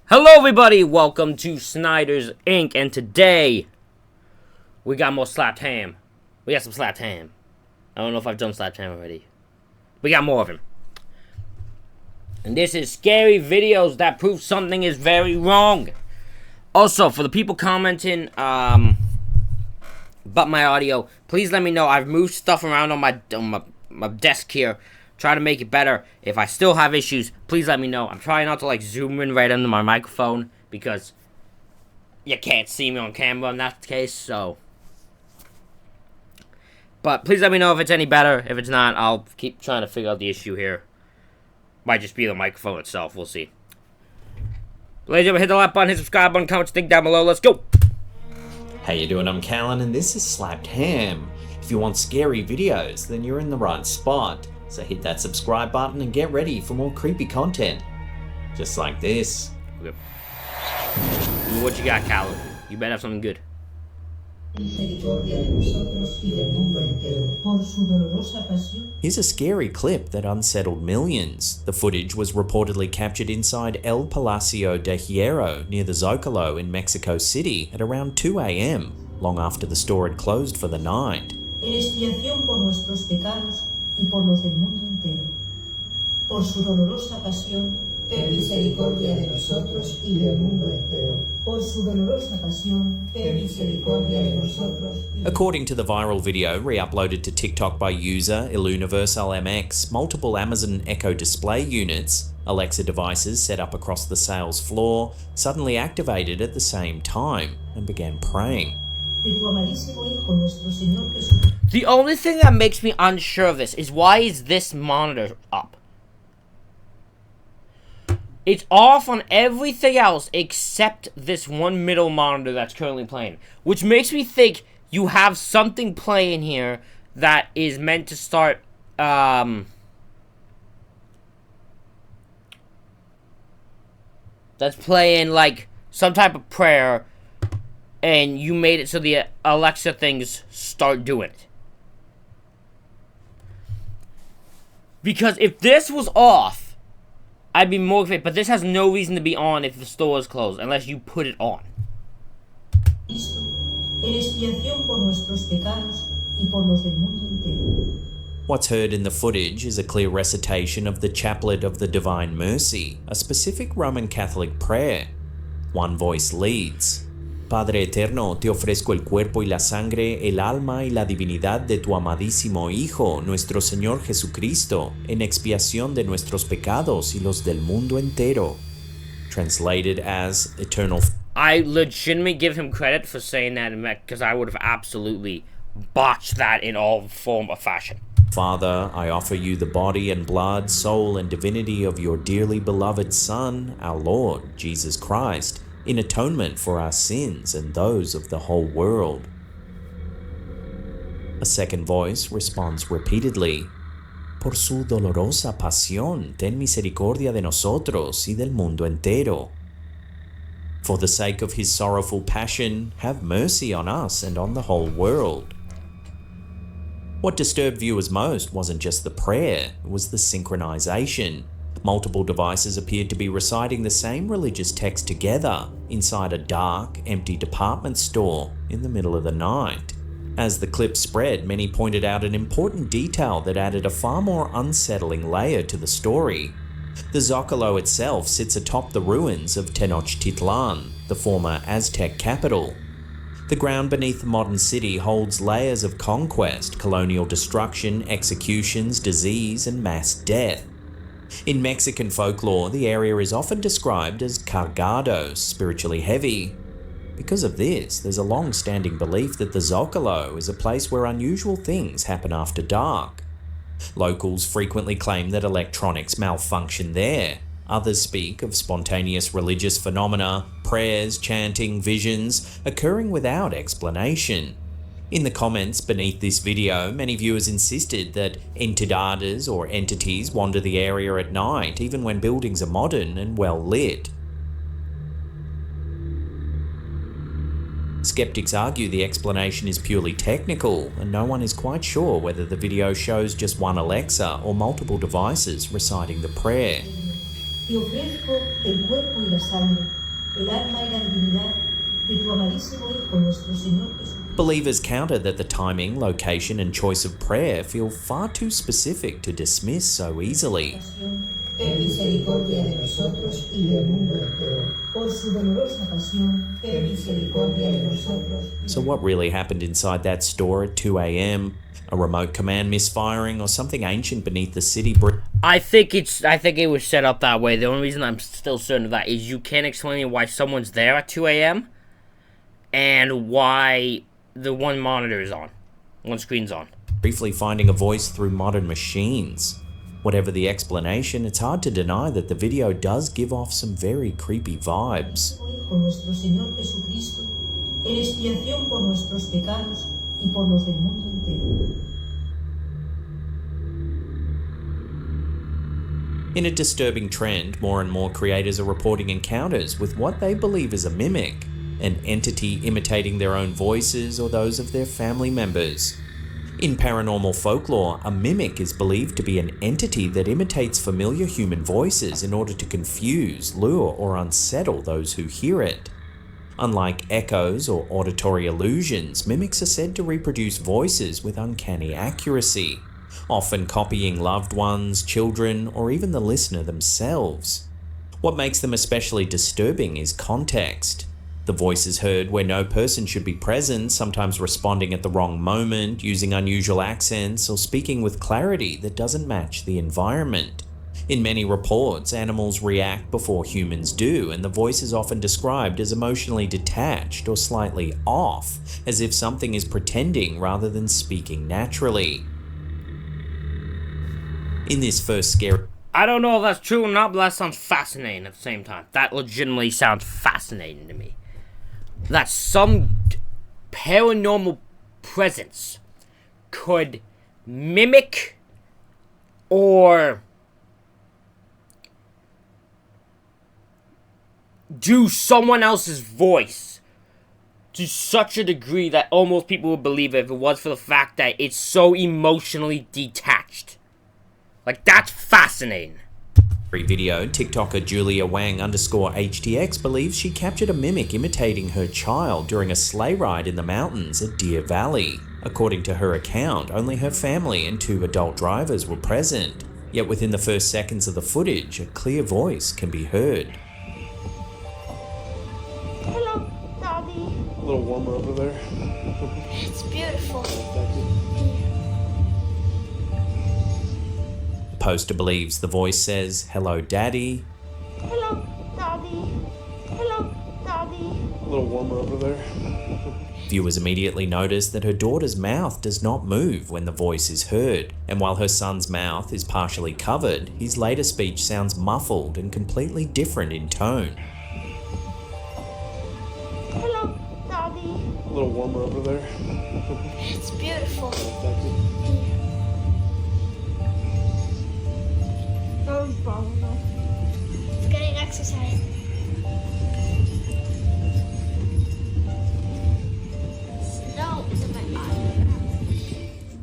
Hello everybody, welcome to Snyder's Inc. And today, we got more slapped ham. We got some slapped ham. I don't know if I've done slapped ham already. We got more of him. And this is scary videos that prove something is very wrong. Also, for the people commenting about my audio, please let me know. I've moved stuff around on my desk here. Try to make it better. If I still have issues, please let me know. I'm trying not to zoom in right into my microphone because you can't see me on camera in that case, so. But please let me know if it's any better. If it's not, I'll keep trying to figure out the issue here. Might just be the microphone itself. We'll see. Ladies and gentlemen, hit the like button, hit subscribe button, comment, stick down below. Let's go. How you doing? I'm Callan and this is Slapped Ham. If you want scary videos, then you're in the right spot. So hit that subscribe button and get ready for more creepy content. Just like this. Okay. What you got, Callan? You better have something good. Here's a scary clip that unsettled millions. The footage was reportedly captured inside El Palacio de Hierro near the Zocalo in Mexico City at around 2 a.m., long after the store had closed for the night. Y por los del mundo entero. Por su dolorosa pasión, ten misericordia de nosotros y del mundo entero. Por su dolorosa pasión, ten misericordia de nosotros. According to the viral video re-uploaded to TikTok by user Iluniversal MX, multiple Amazon Echo display units, Alexa devices set up across the sales floor, suddenly activated at the same time and began praying. The only thing that makes me unsure of this is why is this monitor up? It's off on everything else except this one middle monitor that's currently playing. Which makes me think you have something playing here that is meant to start, that's playing like some type of prayer. And you made it so the Alexa things start doing it. Because if this was off, I'd be more confused. But this has no reason to be on if the store is closed, unless you put it on. What's heard in the footage is a clear recitation of the Chaplet of the Divine Mercy, a specific Roman Catholic prayer. One voice leads. Padre eterno, te ofrezco el cuerpo y la sangre, el alma y la divinidad de tu amadísimo Hijo, nuestro Señor Jesucristo, en expiación de nuestros pecados y los del mundo entero. Translated as eternal. I legitimately give him credit for saying that because I would have absolutely botched that in all form of fashion. Father, I offer you the body and blood, soul and divinity of your dearly beloved Son, our Lord, Jesus Christ, in atonement for our sins and those of the whole world. A second voice responds repeatedly, Por su dolorosa pasión, ten misericordia de nosotros y del mundo entero. For the sake of his sorrowful passion, have mercy on us and on the whole world. What disturbed viewers most wasn't just the prayer, it was the synchronization. Multiple devices appeared to be reciting the same religious text together inside a dark, empty department store in the middle of the night. As the clip spread, many pointed out an important detail that added a far more unsettling layer to the story. The Zocalo itself sits atop the ruins of Tenochtitlan, the former Aztec capital. The ground beneath the modern city holds layers of conquest, colonial destruction, executions, disease, and mass death. In Mexican folklore, the area is often described as cargado, spiritually heavy. Because of this, there's a long-standing belief that the Zocalo is a place where unusual things happen after dark. Locals frequently claim that electronics malfunction there. Others speak of spontaneous religious phenomena, prayers, chanting, visions, occurring without explanation. In the comments beneath this video, many viewers insisted that entidades or entities wander the area at night, even when buildings are modern and well lit. Skeptics argue the explanation is purely technical, and no one is quite sure whether the video shows just one Alexa or multiple devices reciting the prayer. Te ofrezco el cuerpo y la sangre, el alma y la divinidad de tu amadísimo Hijo, nuestro Señor Jesucristo. Believers counter that the timing, location, and choice of prayer feel far too specific to dismiss so easily. Ten misericordia de nosotros y del mundo entero. Por su dolorosa pasión, ten misericordia de nosotros. So what really happened inside that store at 2 a.m.? A remote command misfiring or something ancient beneath the city I think it was set up that way. The only reason I'm still certain of that is you can't explain why someone's there at 2 a.m. and why the one monitor is on. One screen's on. briefly finding a voice through modern machines. Whatever the explanation, it's hard to deny that the video does give off some very creepy vibes. Con nuestro Señor Jesucristo, en expiación por nuestros pecados y por los del mundo entero. In a disturbing trend, more and more creators are reporting encounters with what they believe is a mimic, an entity imitating their own voices or those of their family members. In paranormal folklore, a mimic is believed to be an entity that imitates familiar human voices in order to confuse, lure, or unsettle those who hear it. Unlike echoes or auditory illusions, mimics are said to reproduce voices with uncanny accuracy, often copying loved ones, children, or even the listener themselves. What makes them especially disturbing is context. The voice is heard where no person should be present, sometimes responding at the wrong moment, using unusual accents, or speaking with clarity that doesn't match the environment. In many reports, animals react before humans do, and the voice is often described as emotionally detached or slightly off, as if something is pretending rather than speaking naturally. In this first scary... I don't know if that's true or not, but that sounds fascinating at the same time. That legitimately sounds fascinating to me. That some paranormal presence could mimic or do someone else's voice to such a degree that almost people would believe it if it was for the fact that it's so emotionally detached. Like, that's fascinating. Video, TikToker Julia Wang _HTX believes she captured a mimic imitating her child during a sleigh ride in the mountains at Deer Valley. According to her account, only her family and 2 adult drivers were present. Yet within the first seconds of the footage, a clear voice can be heard. Hello, Daddy. A little warmer over there. It's beautiful. The poster believes the voice says, "Hello, Daddy." Hello, Daddy. Hello, Daddy. A little warmer over there. Viewers immediately notice that her daughter's mouth does not move when the voice is heard, and while her son's mouth is partially covered, his later speech sounds muffled and completely different in tone. Hello, Daddy. A little warmer over there. It's beautiful. It's getting exercise. Snow is in my eye.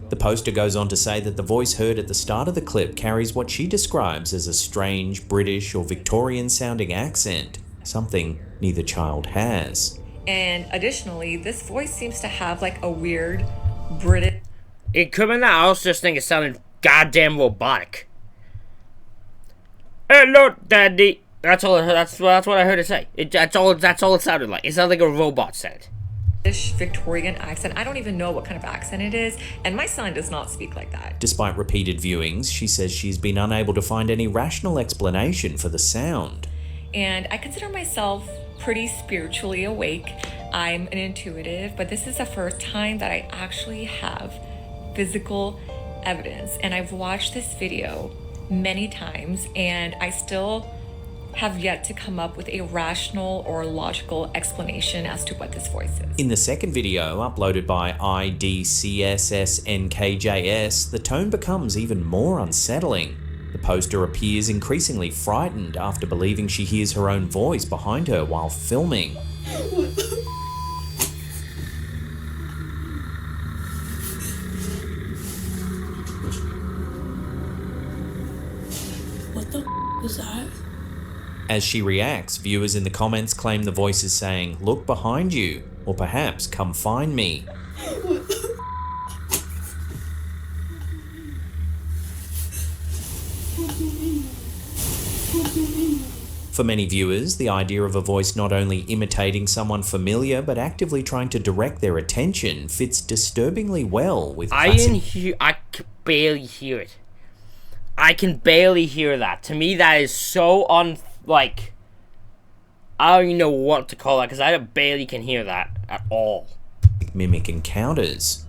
The poster goes on to say that the voice heard at the start of the clip carries what she describes as a strange British or Victorian sounding accent, something neither child has. And additionally, this voice seems to have like a weird British... It could be that. I also just think it sounded goddamn robotic. Hello, Daddy. That's all. That's what I heard it say. That's all it sounded like. It sounded like a robot said. Victorian accent. I don't even know what kind of accent it is, and my son does not speak like that. Despite repeated viewings, she says she's been unable to find any rational explanation for the sound. And I consider myself pretty spiritually awake. I'm an intuitive, but this is the first time that I actually have physical evidence. And I've watched this video many times, and I still have yet to come up with a rational or logical explanation as to what this voice is. In the second video, uploaded by IDCSSNKJS, the tone becomes even more unsettling. The poster appears increasingly frightened after believing she hears her own voice behind her while filming. What the was that? As she reacts, viewers in the comments claim the voice is saying, "Look behind you," or perhaps, "Come find me." For many viewers, the idea of a voice not only imitating someone familiar but actively trying to direct their attention fits disturbingly well with I can barely hear it. I can barely hear that. To me, that is so I don't even know what to call that, because I barely can hear that at all. Mimic encounters.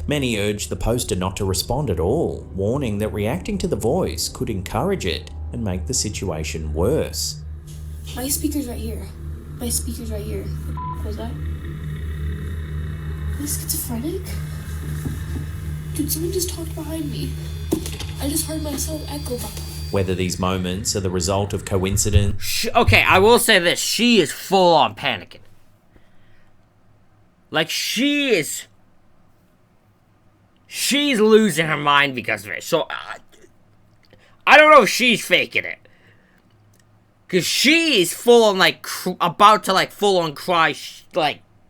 Many urge the poster not to respond at all, warning that reacting to the voice could encourage it and make the situation worse. My speaker's right here. My speaker's right here. What was that? Am I schizophrenic? Dude, someone just talked behind me. I just heard myself echo back. Whether these moments are the result of coincidence. Okay, I will say this. She is full on panicking. Like, she's losing her mind because of it. So, I don't know if she's faking it. Because she is full on, about to, full on cry,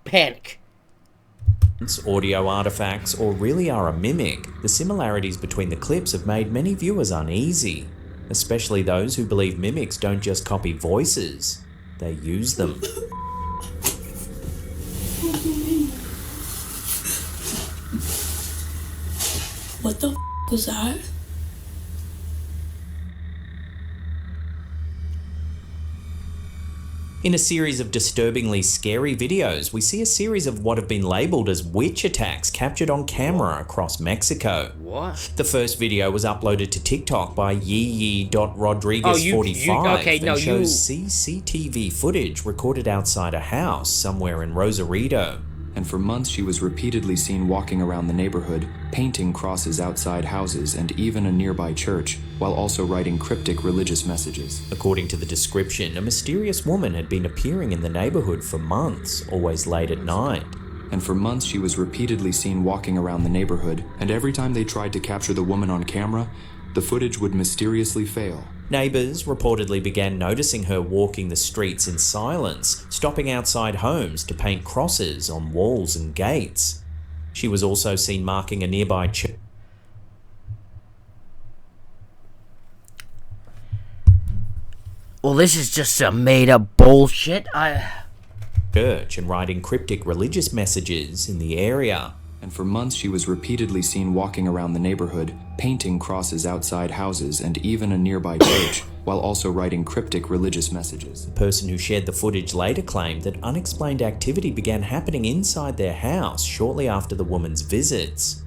panic. Audio artifacts, or really are a mimic, the similarities between the clips have made many viewers uneasy, especially those who believe mimics don't just copy voices, they use them. What the was that? In a series of disturbingly scary videos, we see a series of what have been labelled as witch attacks captured on camera across Mexico. What? The first video was uploaded to TikTok by Yee.Rodriguez45 and shows CCTV footage recorded outside a house somewhere in Rosarito. And for months she was repeatedly seen walking around the neighborhood, painting crosses outside houses and even a nearby church, while also writing cryptic religious messages. According to the description, a mysterious woman had been appearing in the neighborhood for months, always late at night. And for months she was repeatedly seen walking around the neighborhood, and every time they tried to capture the woman on camera, the footage would mysteriously fail. Neighbours reportedly began noticing her walking the streets in silence, stopping outside homes to paint crosses on walls and gates. She was also seen marking a nearby church. Well, this is just some made-up bullshit. And writing cryptic religious messages in the area. And for months she was repeatedly seen walking around the neighborhood, painting crosses outside houses and even a nearby church, while also writing cryptic religious messages. The person who shared the footage later claimed that unexplained activity began happening inside their house shortly after the woman's visits.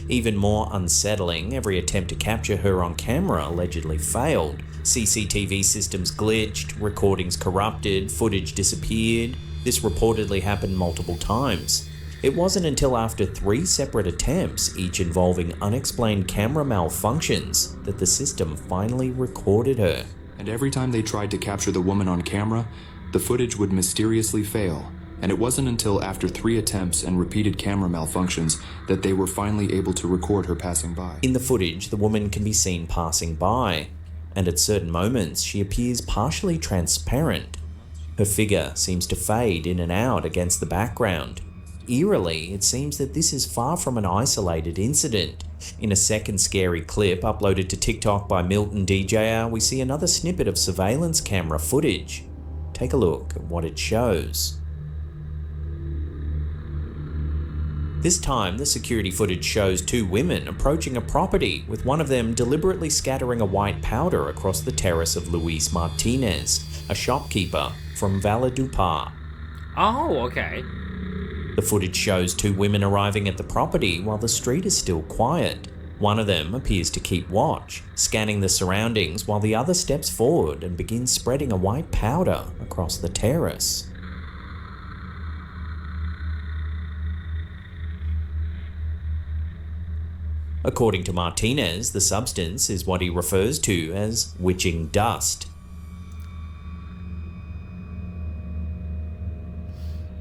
Even more unsettling, every attempt to capture her on camera allegedly failed. CCTV systems glitched, recordings corrupted, footage disappeared. This reportedly happened multiple times. It wasn't until after 3 separate attempts, each involving unexplained camera malfunctions, that the system finally recorded her. And every time they tried to capture the woman on camera, the footage would mysteriously fail. And it wasn't until after 3 attempts and repeated camera malfunctions that they were finally able to record her passing by. In the footage, the woman can be seen passing by, and at certain moments she appears partially transparent. Her figure seems to fade in and out against the background. Eerily, it seems that this is far from an isolated incident. In a second scary clip uploaded to TikTok by Milton DJR, we see another snippet of surveillance camera footage. Take a look at what it shows. This time, the security footage shows 2 women approaching a property, with one of them deliberately scattering a white powder across the terrace of Luis Martinez, a shopkeeper from Valledupar. Oh, okay. The footage shows 2 women arriving at the property while the street is still quiet. One of them appears to keep watch, scanning the surroundings while the other steps forward and begins spreading a white powder across the terrace. According to Martinez, the substance is what he refers to as witching dust.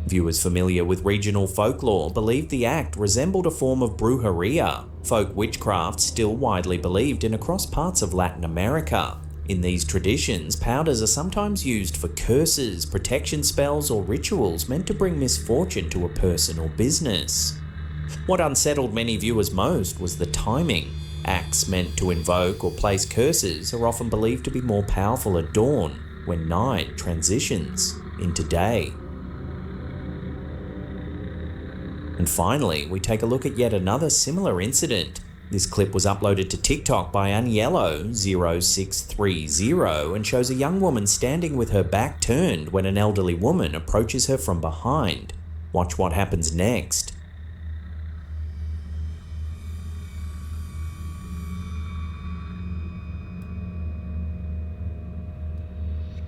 Viewers familiar with regional folklore believed the act resembled a form of brujeria, folk witchcraft still widely believed in across parts of Latin America. In these traditions, powders are sometimes used for curses, protection spells, or rituals meant to bring misfortune to a person or business. What unsettled many viewers most was the timing. Acts meant to invoke or place curses are often believed to be more powerful at dawn, when night transitions into day. And finally, we take a look at yet another similar incident. This clip was uploaded to TikTok by Aniello0630 and shows a young woman standing with her back turned when an elderly woman approaches her from behind. Watch what happens next.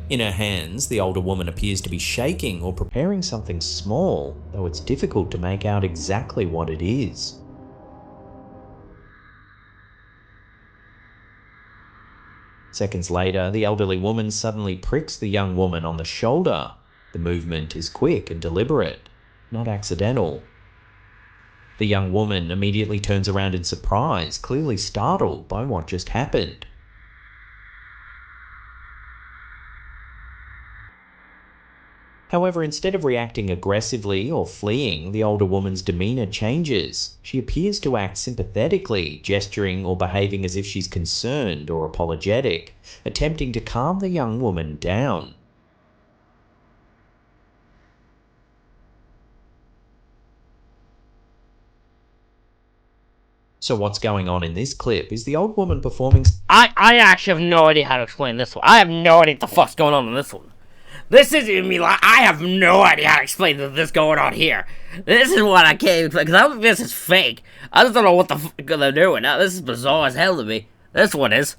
In her hands, the older woman appears to be shaking or preparing something small, though it's difficult to make out exactly what it is. Seconds later, the elderly woman suddenly pricks the young woman on the shoulder. The movement is quick and deliberate, not accidental. The young woman immediately turns around in surprise, clearly startled by what just happened. However, instead of reacting aggressively or fleeing, the older woman's demeanor changes. She appears to act sympathetically, gesturing or behaving as if she's concerned or apologetic, attempting to calm the young woman down. So what's going on in this clip is the old woman performing... I actually have no idea how to explain this one. I have no idea what the fuck's going on in this one. This isn't even me, like, I have no idea how to explain this going on here. This is what I can't explain, because I think this is fake. I just don't know what the fuck they're doing. Now, this is bizarre as hell to me. This one is.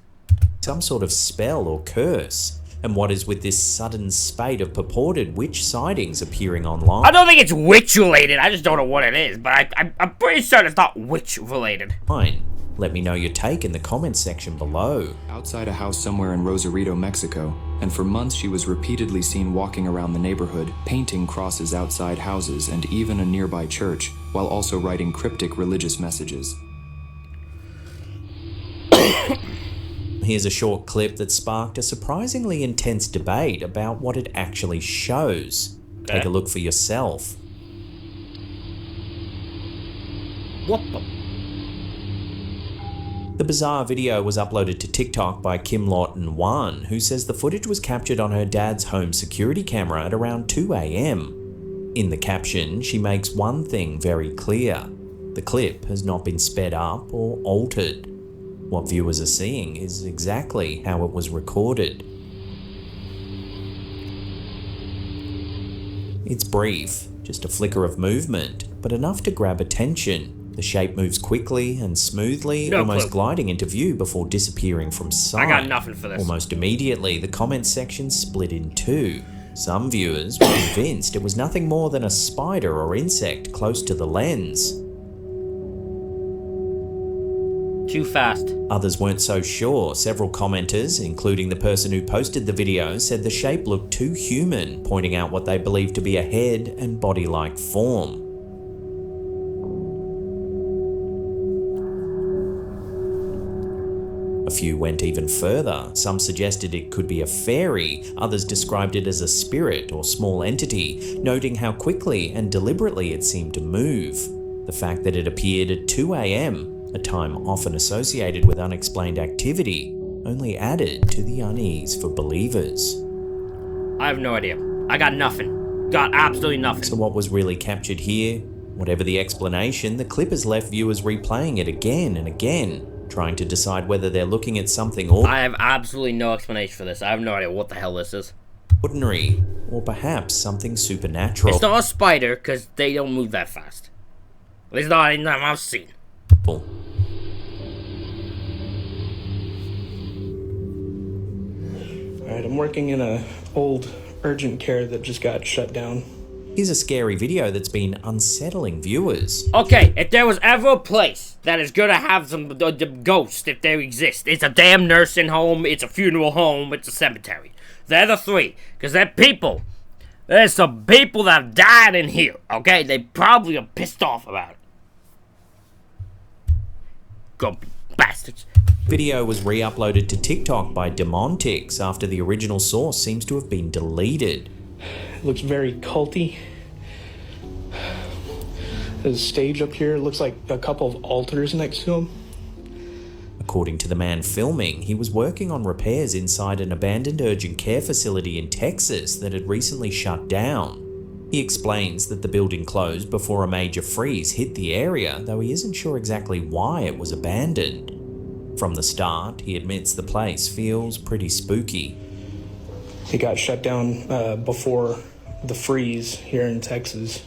Some sort of spell or curse. And what is with this sudden spate of purported witch sightings appearing online? I don't think it's witch-related, I just don't know what it is, but I'm pretty certain it's not witch-related. Fine. Let me know your take in the comments section below. Outside a house somewhere in Rosarito, Mexico, and for months she was repeatedly seen walking around the neighborhood, painting crosses outside houses and even a nearby church, while also writing cryptic religious messages. Here's a short clip that sparked a surprisingly intense debate about what it actually shows. Take a look for yourself. What the? The bizarre video was uploaded to TikTok by Kim Lawton Wan, who says the footage was captured on her dad's home security camera at around 2 a.m. In the caption, she makes one thing very clear. The clip has not been sped up or altered. What viewers are seeing is exactly how it was recorded. It's brief, just a flicker of movement, but enough to grab attention. The shape moves quickly and smoothly, almost gliding into view before disappearing from sight. I got nothing for this. Almost immediately, the comment section split in two. Some viewers were convinced it was nothing more than a spider or insect close to the lens. Too fast. Others weren't so sure. Several commenters, including the person who posted the video, said the shape looked too human, pointing out what they believed to be a head and body-like form. A few went even further. Some suggested it could be a fairy, others described it as a spirit or small entity, noting how quickly and deliberately it seemed to move. The fact that it appeared at 2 a.m., a time often associated with unexplained activity, only added to the unease for believers. I have no idea. I got nothing. Got absolutely nothing. So what was really captured here? Whatever the explanation, the clip has left viewers replaying it again and again, trying to decide whether they're looking at something I have absolutely no explanation for this. I have no idea what the hell this is. Ordinary, or perhaps something supernatural. It's not a spider, because they don't move that fast. At least not in that I've seen. Alright, I'm working in a old urgent care that just got shut down. Here's a scary video that's been unsettling viewers. Okay, if there was ever a place that is gonna have some ghosts, if they exist, it's a damn nursing home, it's a funeral home, it's a cemetery. They're the three, because they're people. There's some people that have died in here, okay? They probably are pissed off about it. Grumpy bastards. Video was re-uploaded to TikTok by Demontix after the original source seems to have been deleted. It looks very culty. There's a stage up here. It looks like a couple of altars next to him. According to the man filming, he was working on repairs inside an abandoned urgent care facility in Texas that had recently shut down. He explains that the building closed before a major freeze hit the area, though he isn't sure exactly why it was abandoned. From the start, he admits the place feels pretty spooky. It got shut down before the freeze here in Texas.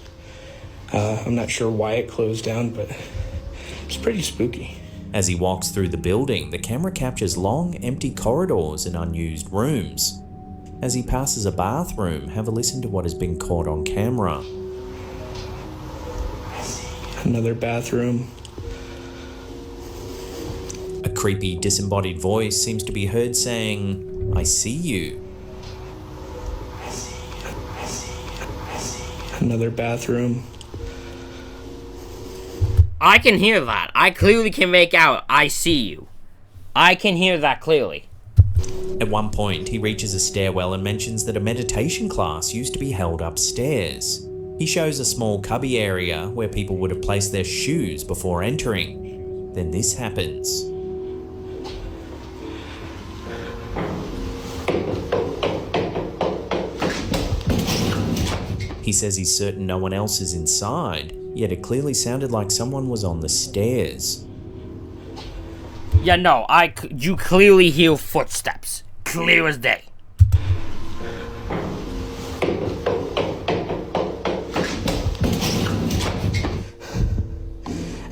I'm not sure why it closed down, but it's pretty spooky. As he walks through the building, the camera captures long, empty corridors and unused rooms. As he passes a bathroom, have a listen to what has been caught on camera. Another bathroom. A creepy, disembodied voice seems to be heard saying, "I see you." Another bathroom. I can hear that. I clearly can make out, "I see you." I can hear that clearly. At one point, he reaches a stairwell and mentions that a meditation class used to be held upstairs. He shows a small cubby area where people would have placed their shoes before entering. Then this happens. He says he's certain no one else is inside, yet it clearly sounded like someone was on the stairs. Yeah, no, you clearly hear footsteps. Clear as day.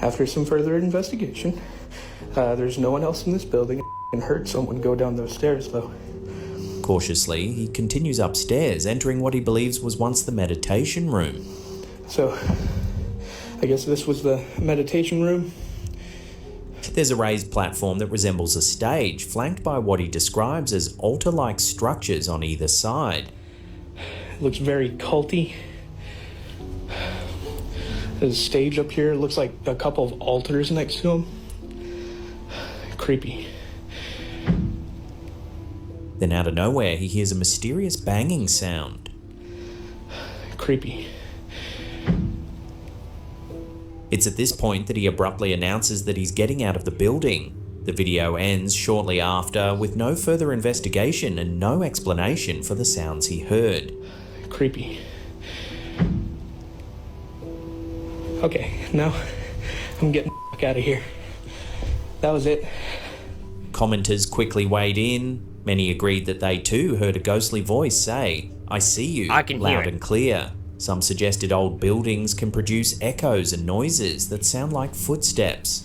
After some further investigation, there's no one else in this building. I heard someone go down those stairs, though. Cautiously, he continues upstairs, entering what he believes was once the meditation room. So, I guess this was the meditation room. There's a raised platform that resembles a stage, flanked by what he describes as altar-like structures on either side. It looks very culty. There's a stage up here. It looks like a couple of altars next to him. Creepy. Then out of nowhere, he hears a mysterious banging sound. Creepy. It's at this point that he abruptly announces that he's getting out of the building. The video ends shortly after, with no further investigation and no explanation for the sounds he heard. Creepy. Okay, now I'm getting the fuck out of here. That was it. Commenters quickly weighed in. Many agreed that they too heard a ghostly voice say, "I see you," I can hear loud it. and clear. Some suggested old buildings can produce echoes and noises that sound like footsteps.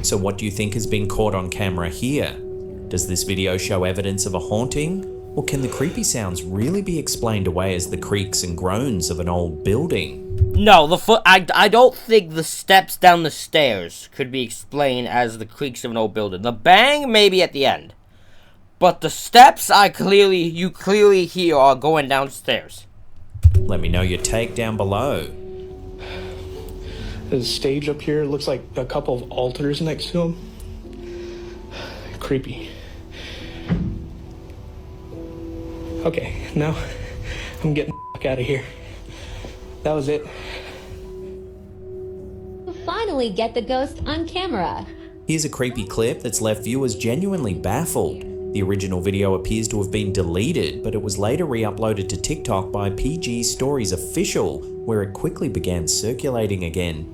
So what do you think has been caught on camera here? Does this video show evidence of a haunting? Or can the creepy sounds really be explained away as the creaks and groans of an old building? No, I don't think the steps down the stairs could be explained as the creaks of an old building. The bang maybe at the end, but the steps you clearly hear are going downstairs. Let me know your take down below. There's a stage up here. It looks like a couple of altars next to him. Creepy. Okay, now I'm getting the fuck out of here. That was it. Finally get the ghost on camera. Here's a creepy clip that's left viewers genuinely baffled. The original video appears to have been deleted, but it was later re-uploaded to TikTok by PG Stories Official, where it quickly began circulating again.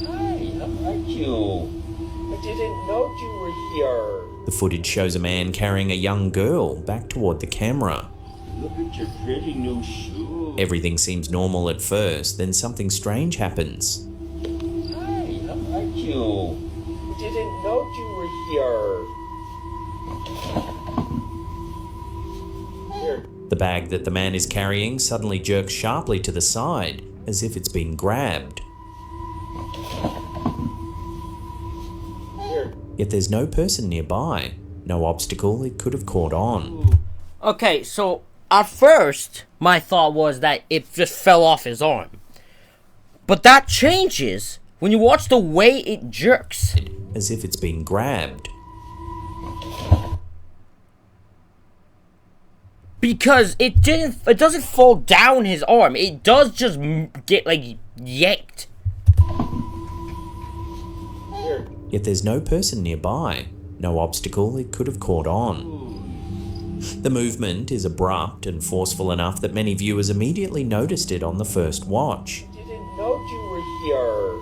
Hi, how are you? I didn't know you were here. The footage shows a man carrying a young girl back toward the camera. Look at your pretty new shoes. Everything seems normal at first, then something strange happens. Hi, how are you? I didn't know you were here. Here. The bag that the man is carrying suddenly jerks sharply to the side, as if it's been grabbed. Here. Yet there's no person nearby, no obstacle it could have caught on. Okay, so at first, my thought was that it just fell off his arm. But that changes when you watch the way it jerks. As if it's been grabbed. Because it doesn't fall down his arm. It does just get, like, yanked. Yet there's no person nearby. No obstacle it could have caught on. The movement is abrupt and forceful enough that many viewers immediately noticed it on the first watch. Didn't know you were here.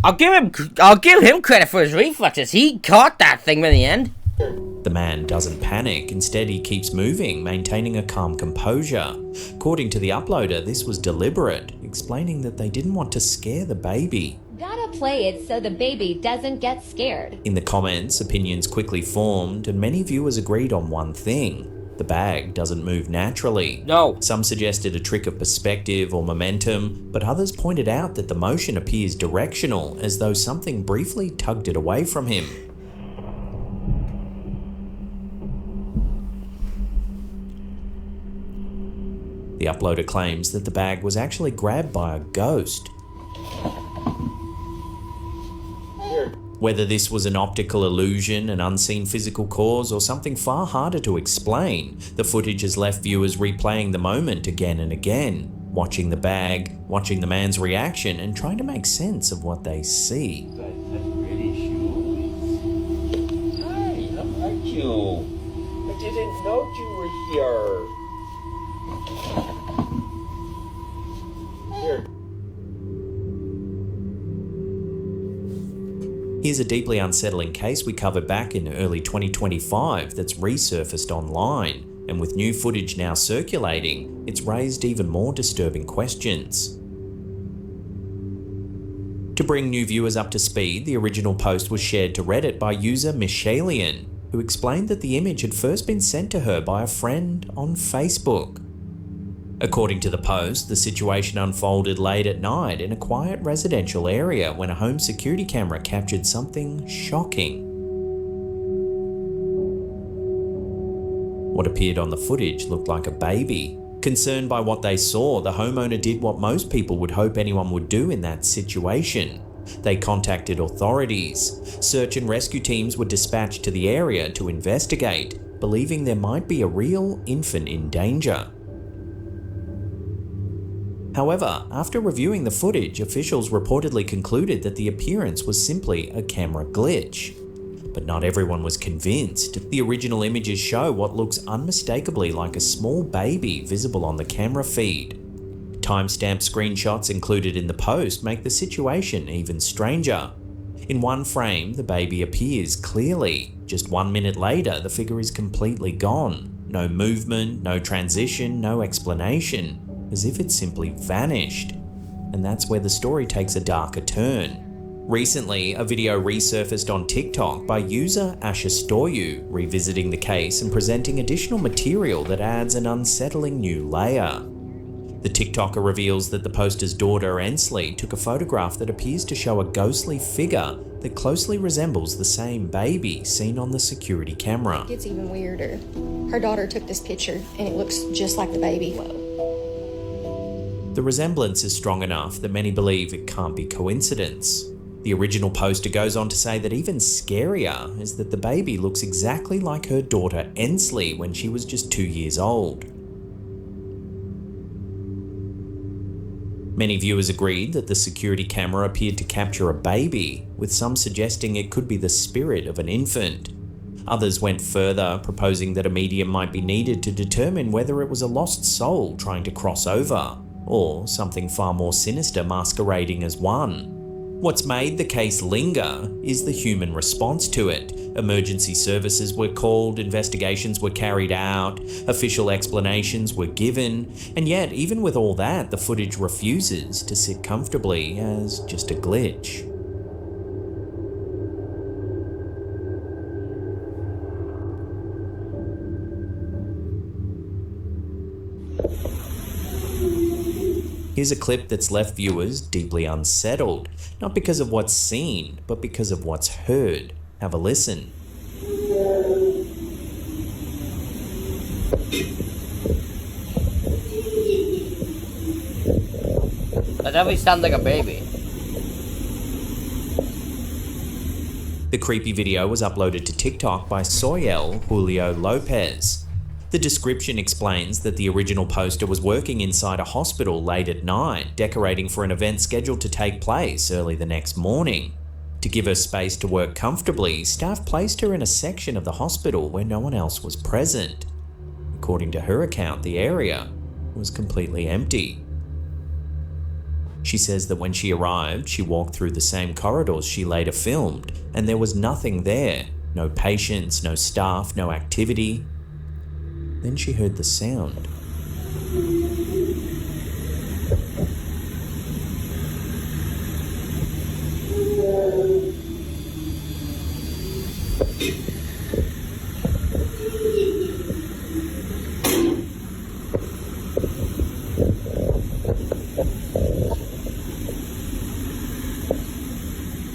I'll give him credit for his reflexes. He caught that thing in the end. The man doesn't panic. Instead, he keeps moving, maintaining a calm composure. According to the uploader, this was deliberate, explaining that they didn't want to scare the baby. Gotta play it so the baby doesn't get scared. In the comments, opinions quickly formed, and many viewers agreed on one thing. The bag doesn't move naturally. No. Some suggested a trick of perspective or momentum, but others pointed out that the motion appears directional, as though something briefly tugged it away from him. The uploader claims that the bag was actually grabbed by a ghost. Whether this was an optical illusion, an unseen physical cause, or something far harder to explain, the footage has left viewers replaying the moment again and again, watching the bag, watching the man's reaction, and trying to make sense of what they see. Hi, how are you? I didn't know you were here. Here's a deeply unsettling case we covered back in early 2025 that's resurfaced online, and with new footage now circulating, it's raised even more disturbing questions. To bring new viewers up to speed, the original post was shared to Reddit by user Michalian, who explained that the image had first been sent to her by a friend on Facebook. According to the post, the situation unfolded late at night in a quiet residential area when a home security camera captured something shocking. What appeared on the footage looked like a baby. Concerned by what they saw, the homeowner did what most people would hope anyone would do in that situation. They contacted authorities. Search and rescue teams were dispatched to the area to investigate, believing there might be a real infant in danger. However, after reviewing the footage, officials reportedly concluded that the appearance was simply a camera glitch. But not everyone was convinced. The original images show what looks unmistakably like a small baby visible on the camera feed. Timestamp screenshots included in the post make the situation even stranger. In one frame, the baby appears clearly. Just 1 minute later, the figure is completely gone. No movement, no transition, no explanation. As if it simply vanished. And that's where the story takes a darker turn. Recently, a video resurfaced on TikTok by user Ashistoyu, revisiting the case and presenting additional material that adds an unsettling new layer. The TikToker reveals that the poster's daughter, Ensley, took a photograph that appears to show a ghostly figure that closely resembles the same baby seen on the security camera. It gets even weirder. Her daughter took this picture and it looks just like the baby. Whoa. The resemblance is strong enough that many believe it can't be coincidence. The original poster goes on to say that even scarier is that the baby looks exactly like her daughter Ensley when she was just 2 years old. Many viewers agreed that the security camera appeared to capture a baby, with some suggesting it could be the spirit of an infant. Others went further, proposing that a medium might be needed to determine whether it was a lost soul trying to cross over, or something far more sinister masquerading as one. What's made the case linger is the human response to it. Emergency services were called, investigations were carried out, official explanations were given, and yet even with all that, the footage refuses to sit comfortably as just a glitch. Here's a clip that's left viewers deeply unsettled, not because of what's seen, but because of what's heard. Have a listen. That definitely sounds like a baby. The creepy video was uploaded to TikTok by Soyel Julio Lopez. The description explains that the original poster was working inside a hospital late at night, decorating for an event scheduled to take place early the next morning. To give her space to work comfortably, staff placed her in a section of the hospital where no one else was present. According to her account, the area was completely empty. She says that when she arrived, she walked through the same corridors she later filmed, and there was nothing there. No patients, no staff, no activity. Then she heard the sound.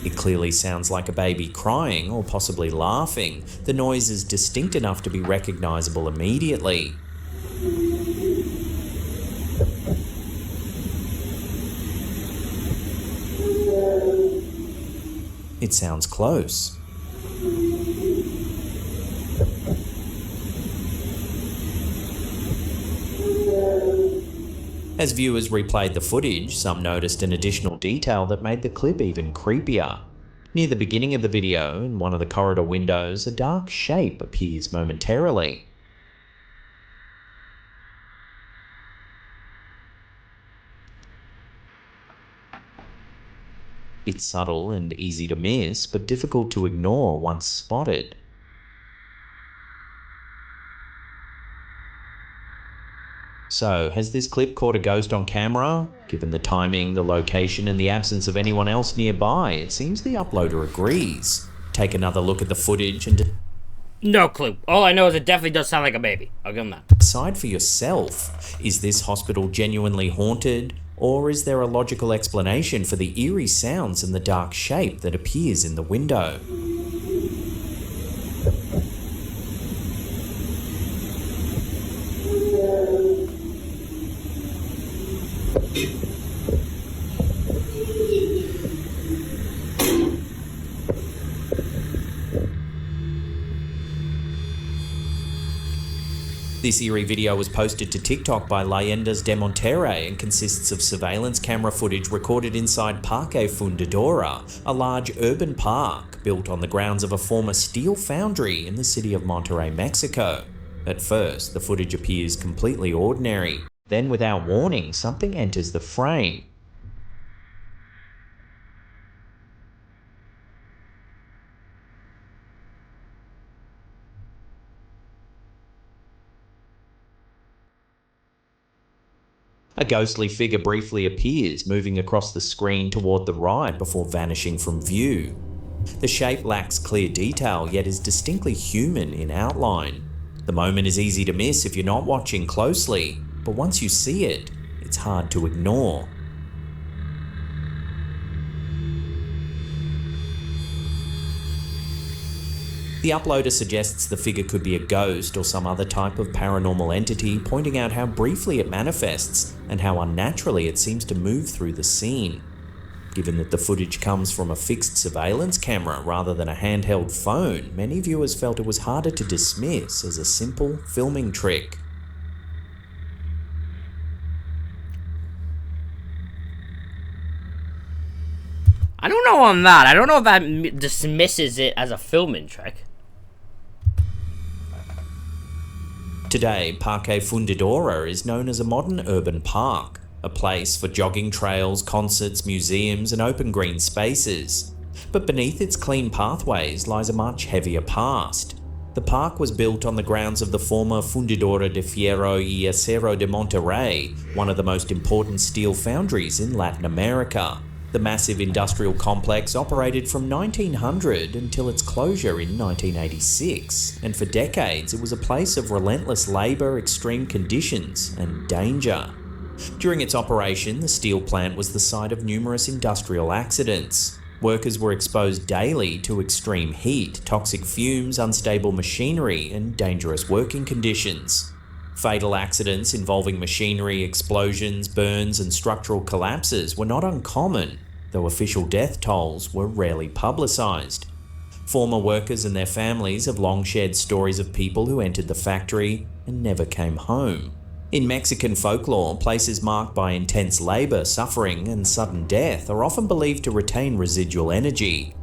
It clearly sounds like a baby crying or possibly laughing. The noise is distinct enough to be recognizable immediately. It sounds close. As viewers replayed the footage, some noticed an additional detail that made the clip even creepier. Near the beginning of the video, in one of the corridor windows, a dark shape appears momentarily. It's subtle and easy to miss, but difficult to ignore once spotted. So, has this clip caught a ghost on camera? Given the timing, the location, and the absence of anyone else nearby, it seems the uploader agrees. Take another look at the footage and No clue. All I know is it definitely does sound like a baby. I'll give him that. decide for yourself. Is this hospital genuinely haunted? Or is there a logical explanation for the eerie sounds and the dark shape that appears in the window? This eerie video was posted to TikTok by Leyendas de Monterrey and consists of surveillance camera footage recorded inside Parque Fundidora, a large urban park built on the grounds of a former steel foundry in the city of Monterrey, Mexico. At first, the footage appears completely ordinary. Then, without warning, something enters the frame. A ghostly figure briefly appears, moving across the screen toward the right before vanishing from view. The shape lacks clear detail, yet is distinctly human in outline. The moment is easy to miss if you're not watching closely, but once you see it, it's hard to ignore. The uploader suggests the figure could be a ghost or some other type of paranormal entity, pointing out how briefly it manifests and how unnaturally it seems to move through the scene. Given that the footage comes from a fixed surveillance camera rather than a handheld phone, many viewers felt it was harder to dismiss as a simple filming trick. I don't know on that. I don't know if that dismisses it as a filming trick. Today, Parque Fundidora is known as a modern urban park, a place for jogging trails, concerts, museums, and open green spaces. But beneath its clean pathways lies a much heavier past. The park was built on the grounds of the former Fundidora de Fierro y Acero de Monterrey, one of the most important steel foundries in Latin America. The massive industrial complex operated from 1900 until its closure in 1986, and for decades it was a place of relentless labour, extreme conditions, and danger. During its operation, the steel plant was the site of numerous industrial accidents. Workers were exposed daily to extreme heat, toxic fumes, unstable machinery, and dangerous working conditions. Fatal accidents involving machinery, explosions, burns, and structural collapses were not uncommon, though official death tolls were rarely publicised. Former workers and their families have long shared stories of people who entered the factory and never came home. In Mexican folklore, places marked by intense labour, suffering, and sudden death are often believed to retain residual energy,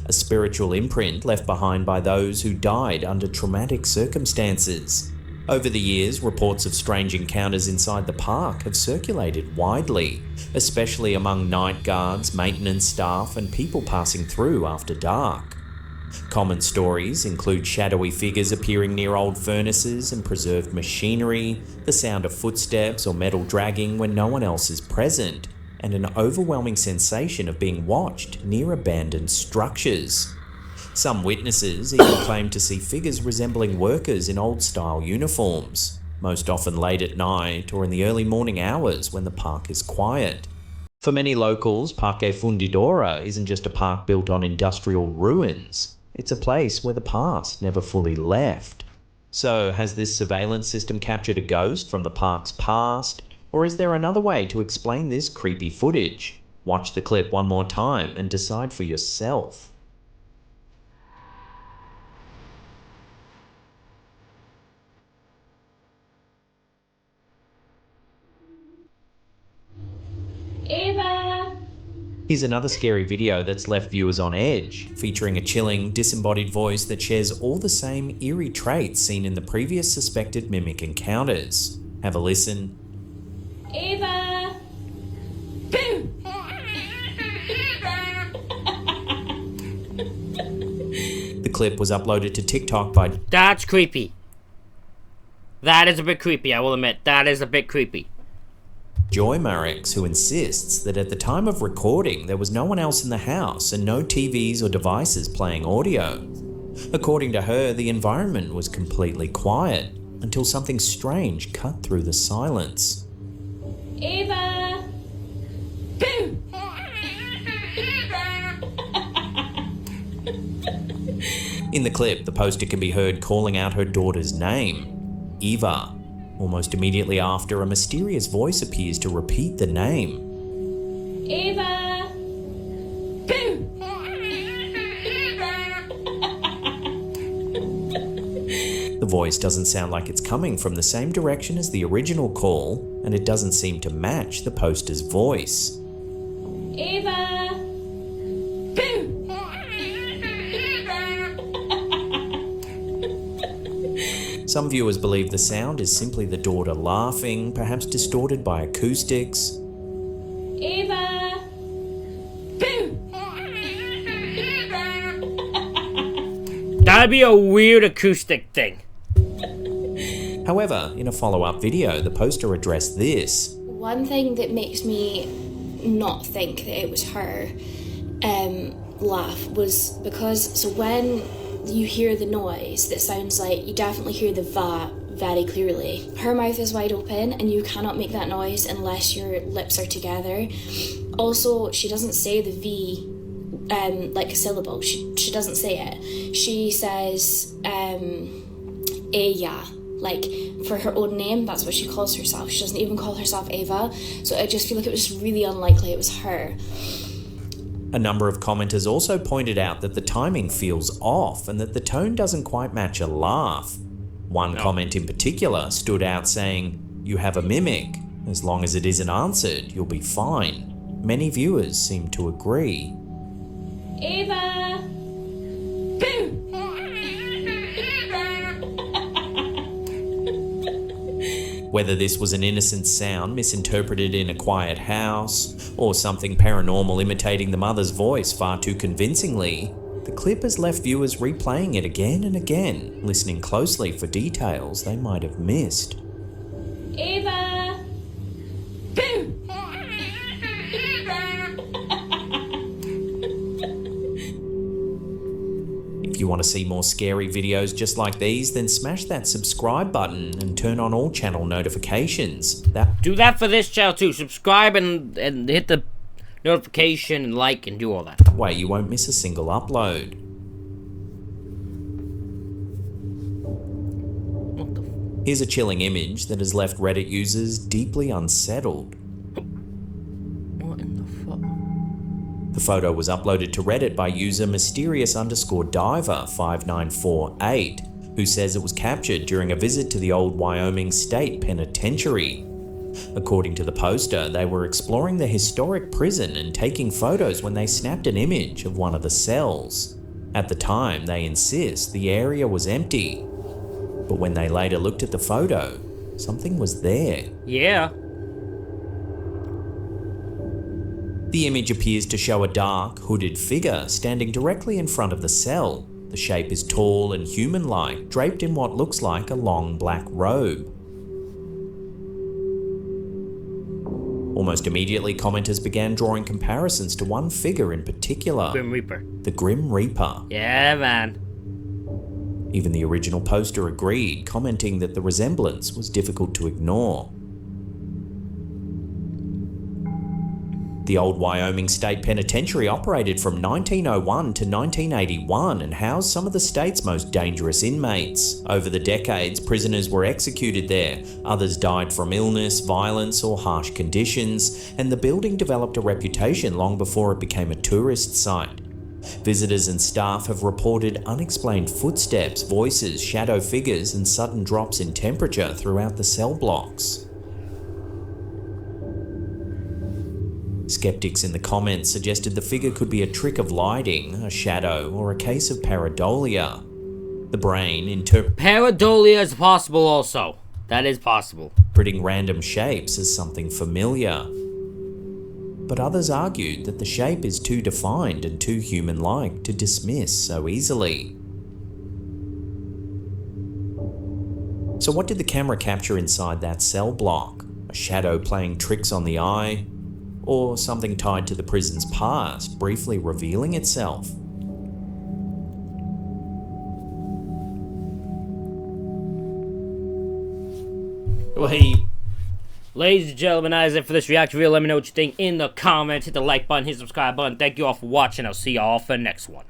a spiritual imprint left behind by those who died under traumatic circumstances. Over the years, reports of strange encounters inside the park have circulated widely, especially among night guards, maintenance staff, and people passing through after dark. Common stories include shadowy figures appearing near old furnaces and preserved machinery, the sound of footsteps or metal dragging when no one else is present, and an overwhelming sensation of being watched near abandoned structures. Some witnesses even claim to see figures resembling workers in old-style uniforms, most often late at night or in the early morning hours when the park is quiet. For many locals, Parque Fundidora isn't just a park built on industrial ruins. It's a place where the past never fully left. So, has this surveillance system captured a ghost from the park's past? Or is there another way to explain this creepy footage? Watch the clip one more time and decide for yourself. Ava! Here's another scary video that's left viewers on edge, featuring a chilling, disembodied voice that shares all the same eerie traits seen in the previous suspected mimic encounters. Have a listen. Ava! Boom! The clip was uploaded to TikTok by... That's creepy. That is a bit creepy, I will admit. That is a bit creepy. Joy Marix, who insists that at the time of recording there was no one else in the house and no TVs or devices playing audio. According to her, the environment was completely quiet until something strange cut through the silence. Ava! Boom! In the clip, the poster can be heard calling out her daughter's name, Eva. Almost immediately after, a mysterious voice appears to repeat the name. Ava! Boom! The voice doesn't sound like it's coming from the same direction as the original call, and it doesn't seem to match the poster's voice. Ava! Boom! Some viewers believe the sound is simply the daughter laughing, perhaps distorted by acoustics. Ava! Boom! That'd be a weird acoustic thing. However, in a follow-up video, the poster addressed this. One thing that makes me not think that it was her laugh was because, so when you hear the noise that sounds like, you definitely hear the va very clearly. Her mouth is wide open and you cannot make that noise unless your lips are together. Also, she doesn't say the V like a syllable. She doesn't say it. She says Aya, like for her own name, that's what she calls herself. She doesn't even call herself Ava. So I just feel like it was just really unlikely it was her. A number of commenters also pointed out that the timing feels off and that the tone doesn't quite match a laugh. One comment in particular stood out saying, "You have a mimic. As long as it isn't answered, you'll be fine." Many viewers seem to agree. Ava! Boom! Whether this was an innocent sound misinterpreted in a quiet house, or something paranormal imitating the mother's voice far too convincingly, the clip has left viewers replaying it again and again, listening closely for details they might have missed. Ava! Boom! If you want to see more scary videos just like these, then smash that subscribe button and turn on all channel notifications. Do that for this channel too. Subscribe and hit the notification and like and do all that. way you won't miss a single upload. What the Here's a chilling image that has left Reddit users deeply unsettled. What in the fuck? The photo was uploaded to Reddit by user mysterious_diver5948, who says it was captured during a visit to the old Wyoming State Penitentiary. According to the poster, they were exploring the historic prison and taking photos when they snapped an image of one of the cells. At the time, they insist the area was empty. But when they later looked at the photo, something was there. Yeah. The image appears to show a dark, hooded figure standing directly in front of the cell. The shape is tall and human-like, draped in what looks like a long black robe. Almost immediately, commenters began drawing comparisons to one figure in particular. Grim Reaper. The Grim Reaper. Yeah, man. Even the original poster agreed, commenting that the resemblance was difficult to ignore. The old Wyoming State Penitentiary operated from 1901 to 1981 and housed some of the state's most dangerous inmates. Over the decades, prisoners were executed there. Others died from illness, violence, or harsh conditions, and the building developed a reputation long before it became a tourist site. Visitors and staff have reported unexplained footsteps, voices, shadow figures, and sudden drops in temperature throughout the cell blocks. Skeptics in the comments suggested the figure could be a trick of lighting, a shadow, or a case of pareidolia. The brain Pareidolia is possible also. That is possible. interpreting random shapes as something familiar. But others argued that the shape is too defined and too human-like to dismiss so easily. So what did the camera capture inside that cell block? A shadow playing tricks on the eye? Or something tied to the prison's past, briefly revealing itself? Ladies and gentlemen, that is it for this reaction video. Let me know what you think in the comments. Hit the like button, hit the subscribe button. Thank you all for watching. I'll see you all for the next one.